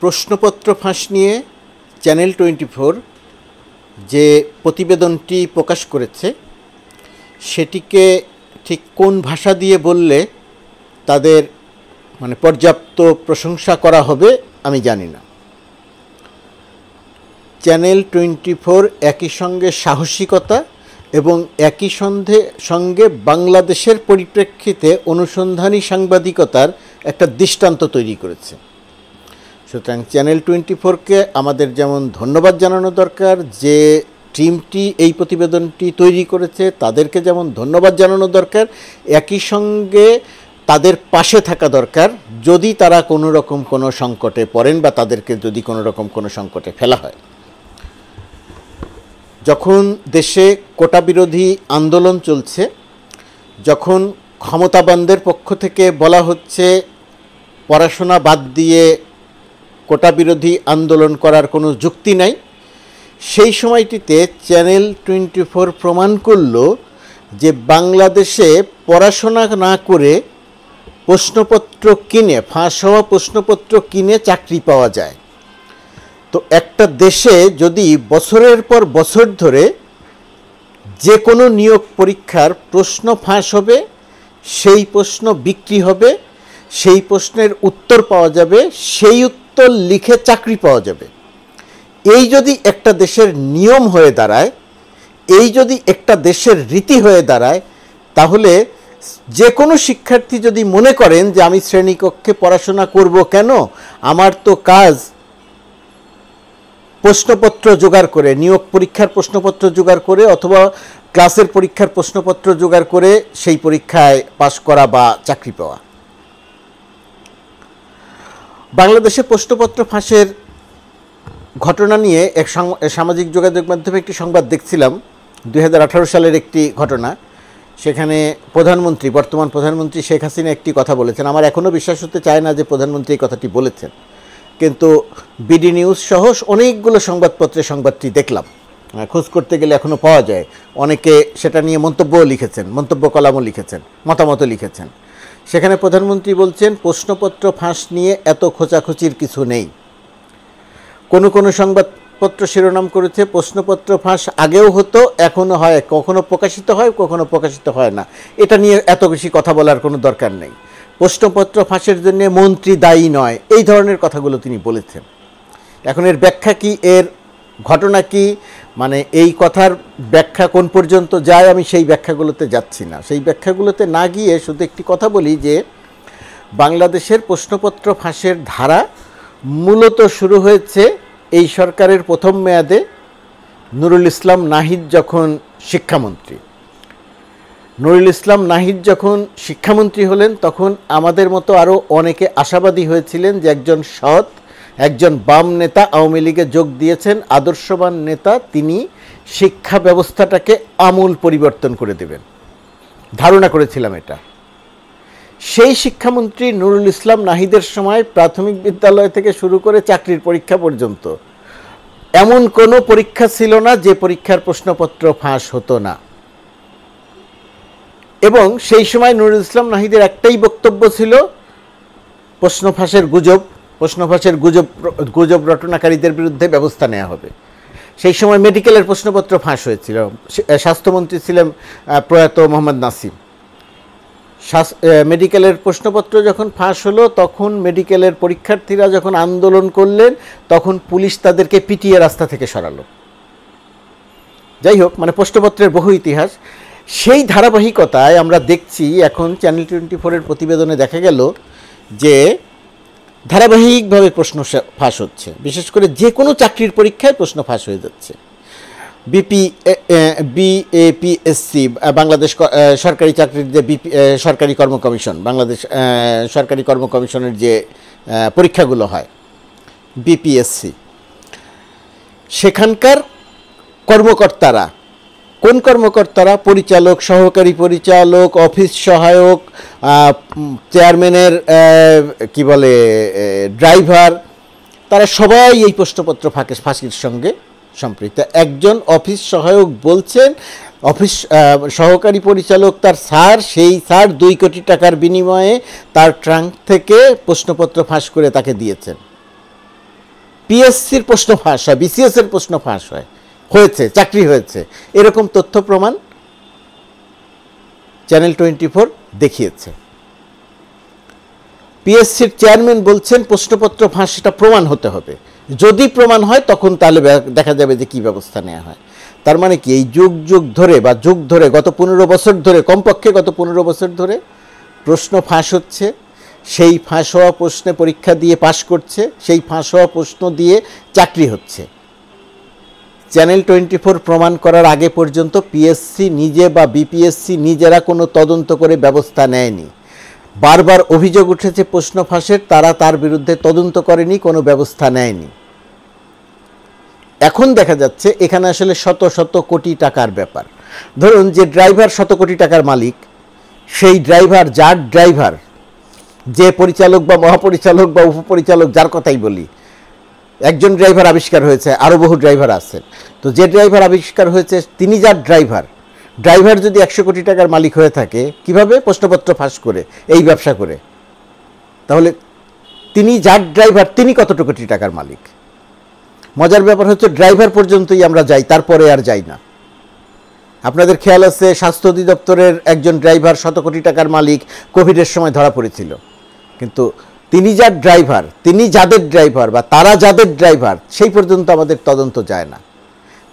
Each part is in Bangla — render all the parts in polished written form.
প্রশ্নপত্র ফাঁস নিয়ে চ্যানেল 24 যে প্রতিবেদনটি প্রকাশ করেছে সেটিকে ঠিক কোন ভাষা দিয়ে বললে তাদের পর্যাপ্ত প্রশংসা করা হবে আমি জানি না। চ্যানেল 24 একই সঙ্গে সাহসিকতা এবং একই সঙ্গে বাংলাদেশের পরিপ্রেক্ষিতে অনুসন্ধানী সাংবাদিকতার একটা দৃষ্টান্ত তৈরি করেছে। সুতরাং চ্যানেল 24কে আমাদের যেমন ধন্যবাদ জানানো দরকার, যে টিমটি এই প্রতিবেদনটি তৈরি করেছে তাদেরকে যেমন ধন্যবাদ জানানো দরকার, একই সঙ্গে তাদের পাশে থাকা দরকার যদি তারা কোনো রকম কোনো সংকটে পড়েন বা তাদেরকে যদি কোনো রকম কোনো সংকটে ফেলা হয়। যখন দেশে কোটা বিরোধী আন্দোলন চলছে, যখন ক্ষমতাবানদের পক্ষ থেকে বলা হচ্ছে পড়াশোনা বাদ দিয়ে কোটা বিরোধী আন্দোলন করার কোনো যুক্তি নাই, সেই সময়টিতে চ্যানেল 24 প্রমাণ করল যে বাংলাদেশে পড়াশোনা না করে প্রশ্নপত্র কিনে, ফাঁস হওয়া প্রশ্নপত্র কিনে চাকরি পাওয়া যায়। তো একটা দেশে যদি বছরের পর বছর ধরে যে কোনো নিয়োগ পরীক্ষার প্রশ্ন ফাঁস হবে, সেই প্রশ্ন বিক্রি হবে, সেই প্রশ্নের উত্তর পাওয়া যাবে, সেই উত্তর লিখে চাকরি পাওয়া যাবে, এই যদি একটা দেশের নিয়ম হয়ে দাঁড়ায়, এই যদি একটা দেশের রীতি হয়ে দাঁড়ায়, তাহলে যে কোনো শিক্ষার্থী যদি মনে করেন যে আমি শ্রেণীকক্ষে পড়াশোনা করব কেন, আমার তো কাজ প্রশ্নপত্র জোগাড় করে, নিয়োগ পরীক্ষার প্রশ্নপত্র জোগাড় করে অথবা ক্লাসের পরীক্ষার প্রশ্নপত্র জোগাড় করে সেই পরীক্ষায় পাশ করা বা চাকরি পাওয়া। বাংলাদেশে প্রশ্নপত্র ফাঁসের ঘটনা নিয়ে এক সামাজিক যোগাযোগ মাধ্যমে একটি সংবাদ দেখছিলাম, 2018 সালের একটি ঘটনা। সেখানে বর্তমান প্রধানমন্ত্রী শেখ হাসিনা একটি কথা বলেছেন। আমার এখনও বিশ্বাস হতে চায় না যে প্রধানমন্ত্রী এই কথাটি বলেছেন, কিন্তু বিডি নিউজ সহ অনেকগুলো সংবাদপত্রে সংবাদটি দেখলাম, খোঁজ করতে গেলে এখনও পাওয়া যায়। অনেকে সেটা নিয়ে মন্তব্যও লিখেছেন, মন্তব্য কলামও লিখেছেন, মতামতও লিখেছেন। সেখানে প্রধানমন্ত্রী বলছেন প্রশ্নপত্র ফাঁস নিয়ে এত খোঁচাখুচির কিছু নেই। কোনো সংবাদপত্র শিরোনাম করেছে প্রশ্নপত্র ফাঁস আগেও হতো, এখনও হয়, কখনো প্রকাশিত হয়, কখনো প্রকাশিত হয় না, এটা নিয়ে এত বেশি কথা বলার কোনো দরকার নেই। প্রশ্নপত্র ফাঁসের জন্য মন্ত্রী দায়ী নয়, এই ধরনের কথাগুলো তিনি বলেছেন। এখন এর ব্যাখ্যা কি, এর ঘটনা কি, এই কথার ব্যাখ্যা কোন পর্যন্ত যায়, আমি সেই ব্যাখ্যাগুলোতে যাচ্ছি না। সেই ব্যাখ্যাগুলোতে না গিয়ে শুধু একটি কথা বলি যে বাংলাদেশের প্রশ্নপত্র ফাঁসের ধারা মূলত শুরু হয়েছে এই সরকারের প্রথম মেয়াদে নুরুল ইসলাম নাহিদ যখন শিক্ষামন্ত্রী। নুরুল ইসলাম নাহিদ যখন শিক্ষামন্ত্রী হলেন তখন আমাদের মতো আরও অনেকে আশাবাদী হয়েছিলেন যে একজন সৎ, একজন বাম নেতা আওয়ামী লীগে যোগ দিয়েছেন, আদর্শবান নেতা, তিনি শিক্ষা ব্যবস্থাটাকে আমূল পরিবর্তন করে দেবেন, ধারণা করেছিলাম এটা। সেই শিক্ষামন্ত্রী নুরুল ইসলাম নাহিদের সময় প্রাথমিক বিদ্যালয় থেকে শুরু করে চাকরির পরীক্ষা পর্যন্ত এমন কোনো পরীক্ষা ছিল না যে পরীক্ষার প্রশ্নপত্র ফাঁস হতো না। এবং সেই সময় নুরুল ইসলাম নাহিদের একটাই বক্তব্য ছিল, প্রশ্ন ফাঁসের গুজব রটনাকারীদের বিরুদ্ধে ব্যবস্থা নেওয়া হবে। সেই সময় মেডিকেলের প্রশ্নপত্র ফাঁস হয়েছিল, স্বাস্থ্যমন্ত্রী ছিলেন প্রয়াত মোহাম্মদ নাসিম। মেডিকেলের প্রশ্নপত্র যখন ফাঁস হলো তখন মেডিকেলের পরীক্ষার্থীরা যখন আন্দোলন করলেন তখন পুলিশ তাদেরকে পিটিয়ে রাস্তা থেকে সরালো। যাই হোক, প্রশ্নপত্রের বহু ইতিহাস। সেই ধারাবাহিকতায় আমরা দেখছি এখন চ্যানেল 24-এর প্রতিবেদনে দেখা গেল যে ধারাবাহিকভাবে প্রশ্ন ফাঁস হচ্ছে, বিশেষ করে যে কোনো চাকরির পরীক্ষায় প্রশ্ন ফাঁস হয়ে যাচ্ছে। বিএপিএসসি, বাংলাদেশ সরকারি চাকরির যে সরকারি কর্ম কমিশন, বাংলাদেশ সরকারি কর্ম কমিশনের যে পরীক্ষাগুলো হয় বিপিএসসি, সেখানকার কর্মকর্তারা, কোন কর্মকর্তারা, পরিচালক, সহকারী পরিচালক, অফিস সহায়ক, চেয়ারম্যানের ড্রাইভার, তারা সবাই এই প্রশ্নপত্র ফাঁসির সঙ্গে সম্পৃক্ত। একজন অফিস সহায়ক বলছেন অফিস সহকারী পরিচালক তার সেই স্যার 2 কোটি টাকার বিনিময়ে তার ট্রাঙ্ক থেকে প্রশ্নপত্র ফাঁস করে তাকে দিয়েছেন। পিএসসির প্রশ্ন ফাঁস হয়, বিসিএস এর প্রশ্ন ফাঁস হয়েছে, চাকরি হয়েছে, এরকম তথ্য প্রমাণ চ্যানেল 24 দেখিয়েছে। পিএসসির চেয়ারম্যান বলছেন প্রশ্নপত্র ফাঁস সেটা প্রমাণ হতে হবে, যদি প্রমাণ হয় তখন তাহলে দেখা যাবে যে কী ব্যবস্থা নেওয়া হয়। তার মানে কি এই যুগ যুগ ধরে বা যুগ ধরে গত 15 বছর ধরে, কমপক্ষে গত 15 বছর ধরে প্রশ্ন ফাঁস হচ্ছে, সেই ফাঁস হওয়া প্রশ্নে পরীক্ষা দিয়ে পাশ করছে, সেই ফাঁস হওয়া প্রশ্ন দিয়ে চাকরি হচ্ছে। চ্যানেল 24 প্রমাণ করার আগে পর্যন্ত পিএসসি নিজে বা বিপিএসসি নিজেরা কোনো তদন্ত করে ব্যবস্থা নেয়নি। বারবার অভিযোগ উঠেছে প্রশ্ন ফাঁসের, তারা তার বিরুদ্ধে তদন্ত করেনি, কোনো ব্যবস্থা নেয়নি। এখন দেখা যাচ্ছে এখানে আসলে শত শত কোটি টাকার ব্যাপার। ধরুন যে ড্রাইভার শত কোটি টাকার মালিক, সেই ড্রাইভার, যার ড্রাইভার, যে পরিচালক বা মহাপরিচালক বা উপপরিচালক, যার কথাই বলি, একজন ড্রাইভার আবিষ্কার হয়েছে, আরও বহু ড্রাইভার আছেন, তো যে ড্রাইভার আবিষ্কার হয়েছে তিনি যার ড্রাইভার যদি 100 কোটি টাকার মালিক হয়ে থাকে, কিভাবে? প্রশ্নপত্র ফাঁস করে, এই ব্যবসা করে। তাহলে তিনি যার ড্রাইভার, তিনি কতটুকু কোটি টাকার মালিক? মজার ব্যাপার হচ্ছে ড্রাইভার পর্যন্তই আমরা যাই, তারপরে আর যাই না। আপনাদের খেয়াল আছে স্বাস্থ্য অধিদপ্তরের একজন ড্রাইভার শত কোটি টাকার মালিক, কোভিডের সময় ধরা পড়েছিল, কিন্তু তিনি যার ড্রাইভার, তিনি যাদের ড্রাইভার বা তারা যাদের ড্রাইভার, সেই পর্যন্ত আমাদের তদন্ত যায় না।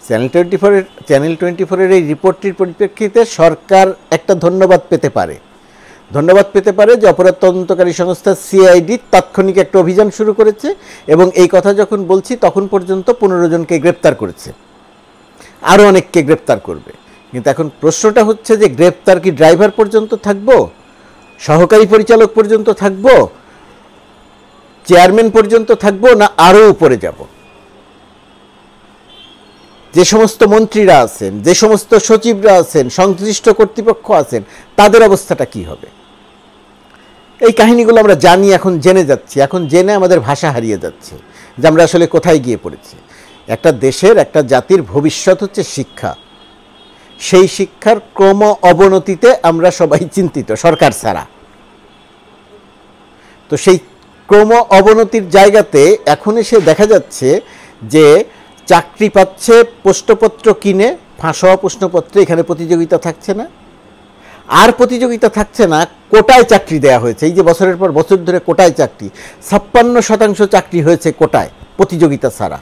চ্যানেল 24-এর এই রিপোর্টটির পরিপ্রেক্ষিতে সরকার একটা ধন্যবাদ পেতে পারে যে অপরাধ তদন্তকারী সংস্থা সিআইডি তাৎক্ষণিক একটা অভিযান শুরু করেছে, এবং এই কথা যখন বলছি তখন পর্যন্ত 15 জনকে গ্রেপ্তার করেছে, আরও অনেককে গ্রেপ্তার করবে। কিন্তু এখন প্রশ্নটা হচ্ছে যে গ্রেপ্তার কি ড্রাইভার পর্যন্ত থাকবো, সহকারী পরিচালক পর্যন্ত থাকবো, চেয়ারম্যান পর্যন্ত থাকবো, না আরও উপরে যাব? যে সমস্ত মন্ত্রীরা আছেন, যে সমস্ত সচিবরা আছেন, সংশ্লিষ্ট কর্তৃপক্ষ আছেন, তাদের অবস্থাটা কি হবে? এই কাহিনীগুলো আমরা জানি, এখন জেনে যাচ্ছি, এখন জেনে আমাদের ভাষা হারিয়ে যাচ্ছে যে আমরা আসলে কোথায় গিয়ে পড়েছি। একটা দেশের, একটা জাতির ভবিষ্যৎ হচ্ছে শিক্ষা। সেই শিক্ষার ক্রম অবনতিতে আমরা সবাই চিন্তিত, সরকার ছাড়া। তো সেই ক্রম অবনতির জায়গাতে এখন এসে দেখা যাচ্ছে যে চাকরি পাচ্ছে প্রশ্নপত্র কিনে, ফাঁস হওয়া প্রশ্নপত্রে, এখানে প্রতিযোগিতা থাকছে না। আর প্রতিযোগিতা থাকছে না, কোটায় চাকরি দেয়া হয়েছে। এই যে বছরের পর বছর ধরে কোটায় চাকরি, 56% চাকরি হয়েছে কোটায়, প্রতিযোগিতা ছাড়া।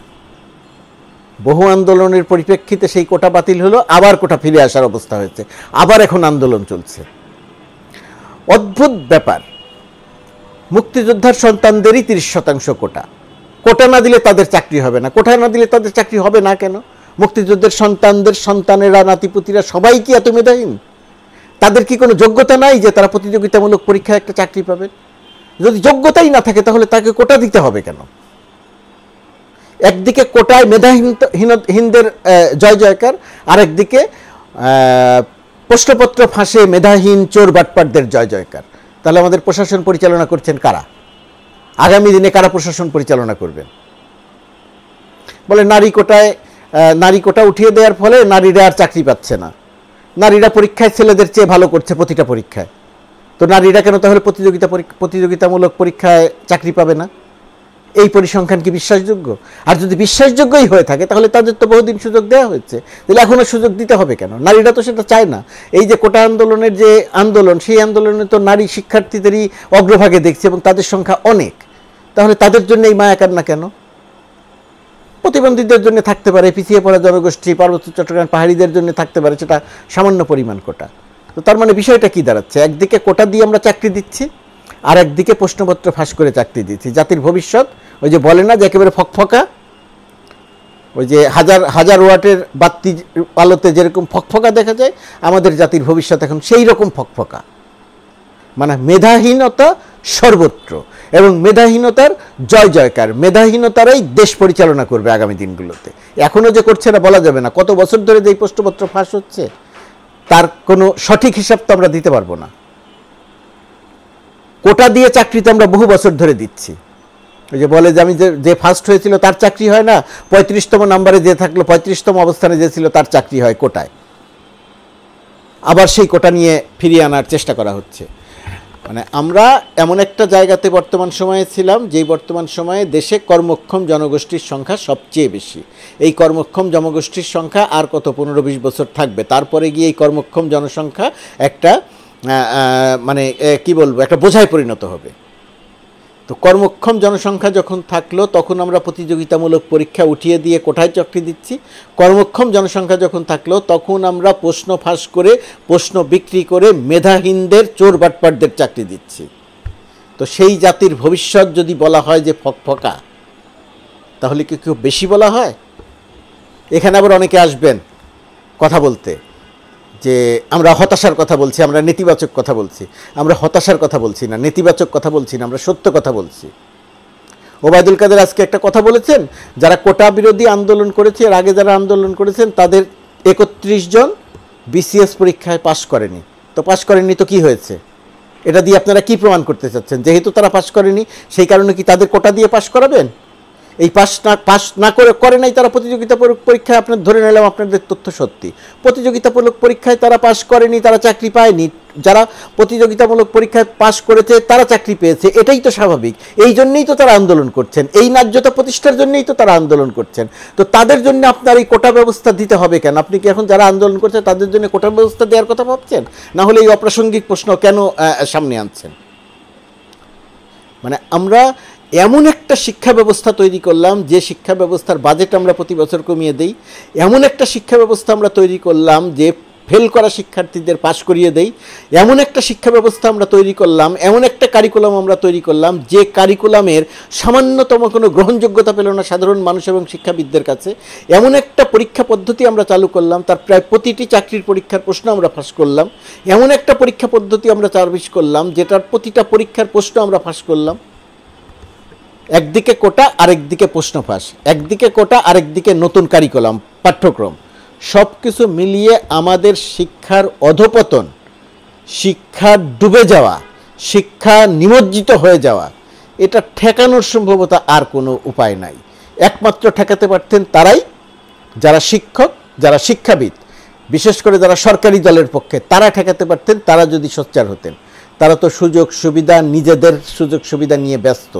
বহু আন্দোলনের পরিপ্রেক্ষিতে সেই কোটা বাতিল হলো, আবার কোটা ফিরে আসার অবস্থা হয়েছে, আবার এখন আন্দোলন চলছে। অদ্ভুত ব্যাপার, মুক্তিযোদ্ধার সন্তানদেরই 30% কোটা না দিলে তাদের চাকরি হবে না। কোটা না দিলে তাদের চাকরি হবে না কেন? মুক্তিযুদ্ধের সন্তানেরা, নাতিপুতিরা সবাই কি এত মেধাহীন? তাদের কি কোনো যোগ্যতা নাই যে তারা প্রতিযোগিতামূলক পরীক্ষায় একটা চাকরি পাবেন? যদি যোগ্যতাই না থাকে তাহলে তাকে কোটা দিতে হবে কেন? একদিকে কোটায় মেধাহীনদের জয় জয়কার, আরেকদিকে প্রশ্নপত্র ফাঁসে মেধাহীন চোর বাটপাটদের জয় জয়কার। তাহলে আমাদের প্রশাসন পরিচালনা করছেন কারা? আগামী দিনে কারা প্রশাসন পরিচালনা করবেন? বলে নারী কোটা উঠিয়ে দেওয়ার ফলে নারীরা আর চাকরি পাচ্ছে না, নারীরা পরীক্ষায় ছেলেদের চেয়ে ভালো করছে প্রতিটা পরীক্ষায়, তো নারীরা কেন তাহলে প্রতিযোগিতামূলক পরীক্ষায় চাকরি পাবে না? এই পরিসংখ্যান কি বিশ্বাসযোগ্য? আর যদি বিশ্বাসযোগ্যই হয়ে থাকে তাহলে তাদের তো বহুদিন সুযোগ দেওয়া হয়েছে, তাহলে এখনও সুযোগ দিতে হবে কেন? নারীরা তো সেটা চায় না। এই যে কোটা আন্দোলনের যে আন্দোলন, সেই আন্দোলনে তো নারী শিক্ষার্থীদেরই অগ্রভাগে দেখছে এবং তাদের সংখ্যা অনেক। তাহলে তাদের জন্য এই মায়া কান্না কেন? প্রতিবন্ধীদের জন্য থাকতে পারে, পিছিয়ে পড়া জনগোষ্ঠী, পার্বত্য চট্টগ্রাম পাহাড়িদের জন্য থাকতে পারে, সেটা সামান্য পরিমাণ কোটা। তো তার মানে বিষয়টা কি দাঁড়াচ্ছে? একদিকে কোটা দিয়ে আমরা চাকরি দিচ্ছি, আর একদিকে প্রশ্নপত্র ফাঁস করে চাকরি দিচ্ছি। জাতির ভবিষ্যৎ, ওই যে বলে না যে একেবারে ফকফকা, ওই যে হাজার ওয়াটের বাতি আলোতে যেরকম ফকফকা দেখা যায়, আমাদের জাতির ভবিষ্যৎ এখন সেই রকম ফকফকা। মানে মেধাহীনতা সর্বত্র, এবং মেধাহীনতার জয় জয়কার। মেধাহীনতারাই দেশ পরিচালনা করবে আগামী দিনগুলোতে। এখনও যে করছে না বলা যাবে না। কত বছর ধরে যে প্রশ্নপত্র ফাঁস হচ্ছে তার কোনো সঠিক হিসাব তো আমরা দিতে পারবো না। কোটা দিয়ে চাকরিতে আমরা বহু বছর ধরে দিচ্ছি। ওই যে বলে যে আমি যে ফার্স্ট হয়েছিল তার চাকরি হয় না, 35তম নাম্বারে যে থাকলো, 35তম অবস্থানে যে ছিল তার চাকরি হয় কোটায়। আবার সেই কোটা নিয়ে ফিরিয়ে আনার চেষ্টা করা হচ্ছে। মানে আমরা এমন একটা জায়গাতে বর্তমান সময়ে ছিলাম, যেই বর্তমান সময়ে দেশে কর্মক্ষম জনগোষ্ঠীর সংখ্যা সবচেয়ে বেশি। এই কর্মক্ষম জনগোষ্ঠীর সংখ্যা আর কত 15-20 বছর থাকবে, তারপরে গিয়ে এই কর্মক্ষম জনসংখ্যা একটা মানে কি বলবো, একটা বোঝায় পরিণত হবে। তো কর্মক্ষম জনসংখ্যা যখন থাকলো তখন আমরা প্রতিযোগিতামূলক পরীক্ষা উঠিয়ে দিয়ে কোঠায় চাকরি দিচ্ছি। কর্মক্ষম জনসংখ্যা যখন থাকলো তখন আমরা প্রশ্ন ফাঁস করে, প্রশ্ন বিক্রি করে মেধাহীনদের, চোর বাটপারদের চাকরি দিচ্ছি। তো সেই জাতির ভবিষ্যৎ যদি বলা হয় যে ফকফকা, তাহলে কি কেউ বেশি বলা হয়? এখানে আবার অনেকে আসবেন কথা বলতে যে আমরা হতাশার কথা বলছি, আমরা নেতিবাচক কথা বলছি। আমরা হতাশার কথা বলছি না, নেতিবাচক কথা বলছি না, আমরা সত্য কথা বলছি। ওবায়দুল কাদের আজকে একটা কথা বলেছেন, যারা কোটা বিরোধী আন্দোলন করেছে, এর আগে যারা আন্দোলন করেছেন তাদের 31 জন বিসিএস পরীক্ষায় পাশ করেনি। তো পাশ করেনি তো কি হয়েছে? এটা দিয়ে আপনারা কি প্রমাণ করতে চাচ্ছেন? যেহেতু তারা পাশ করেনি সেই কারণে কি তাদের কোটা দিয়ে পাশ করাবেন? এই পাস না করে নাই তারা প্রতিযোগিতামূলক পরীক্ষায়, আপনার ধরে নিলাম আপনাদের তথ্য সত্যি, প্রতিযোগিতামূলক পরীক্ষায় তারা পাশ করেনি, তারা চাকরি পায়নি। যারা প্রতিযোগিতামূলক পরীক্ষায় পাশ করেছে তারা চাকরি পেয়েছে, এটাই তো স্বাভাবিক। এই জন্যই তো তারা আন্দোলন করছেন, এই ন্যায্যতা প্রতিষ্ঠার জন্যই তো তারা আন্দোলন করছেন। তো তাদের জন্য আপনার এই কোটা ব্যবস্থা দিতে হবে কেন? আপনি কি এখন যারা আন্দোলন করছে তাদের জন্য কোটা ব্যবস্থা দেওয়ার কথা ভাবছেন? না হলে এই অপ্রাসঙ্গিক প্রশ্ন কেন সামনে আনছেন? মানে আমরা এমন একটা শিক্ষা ব্যবস্থা তৈরি করলাম, যে শিক্ষা ব্যবস্থার বাজেট আমরা প্রতি বছর কমিয়ে দেই। এমন একটা শিক্ষা ব্যবস্থা আমরা তৈরি করলাম যে ফেল করা শিক্ষার্থীদের পাশ করিয়ে দেই। এমন একটা শিক্ষা ব্যবস্থা আমরা তৈরি করলাম, এমন একটা কারিকুলাম আমরা তৈরি করলাম যে কারিকুলামের সামান্যতম কোনো গ্রহণযোগ্যতা পেল না সাধারণ মানুষ এবং শিক্ষাবিদদের কাছে। এমন একটা পরীক্ষা পদ্ধতি আমরা চালু করলাম, তার প্রায় প্রতিটি চাকরির পরীক্ষার প্রশ্ন আমরা ফাঁস করলাম। এমন একটা পরীক্ষা পদ্ধতি আমরা চালু করলাম যেটার প্রতিটা পরীক্ষার প্রশ্ন আমরা ফাঁস করলাম। একদিকে কোটা, আরেকদিকে প্রশ্ন ফাঁস, একদিকে কোটা, আরেকদিকে নতুন কারিকুলাম, পাঠ্যক্রম, সব কিছু মিলিয়ে আমাদের শিক্ষার অধপতন, শিক্ষা ডুবে যাওয়া, শিক্ষা নিমজ্জিত হয়ে যাওয়া, এটা ঠেকানোর সম্ভবতা আর কোনো উপায় নাই। একমাত্র ঠেকাতে পারতেন তারাই যারা শিক্ষক, যারা শিক্ষাবিদ, বিশেষ করে যারা সরকারি দলের পক্ষে, তারা ঠেকাতে পারতেন। তারা যদি সোচ্চার হতেন। তারা তো সুযোগ সুবিধা, নিজেদের সুযোগ সুবিধা নিয়ে ব্যস্ত।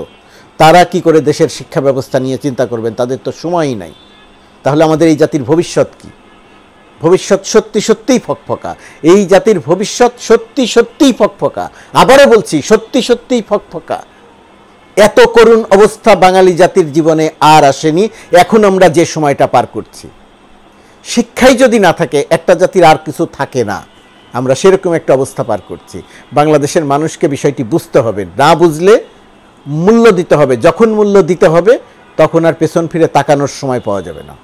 তারা কি করে দেশের শিক্ষা ব্যবস্থা নিয়ে চিন্তা করবেন? তাদের তো সময়ই নাই। তাহলে আমাদের এই জাতির ভবিষ্যৎ কি? ভবিষ্যৎ সত্যি সত্যিই ফকফকা। এই জাতির ভবিষ্যৎ সত্যি সত্যিই ফকফকা। আবারও বলছি, সত্যি সত্যিই ফকফকা। এত করুণ অবস্থা বাঙালি জাতির জীবনে আর আসেনি। এখন আমরা যে সময়টা পার করছি, শিক্ষাই যদি না থাকে একটা জাতির আর কিছু থাকে না। আমরা সেরকম একটা অবস্থা পার করছি। বাংলাদেশের মানুষকে বিষয়টি বুঝতে হবে, না বুঝলে মূল্য দিতে হবে। যখন মূল্য দিতে হবে তখন আর পেছন ফিরে তাকানোর সময় পাওয়া যাবে না।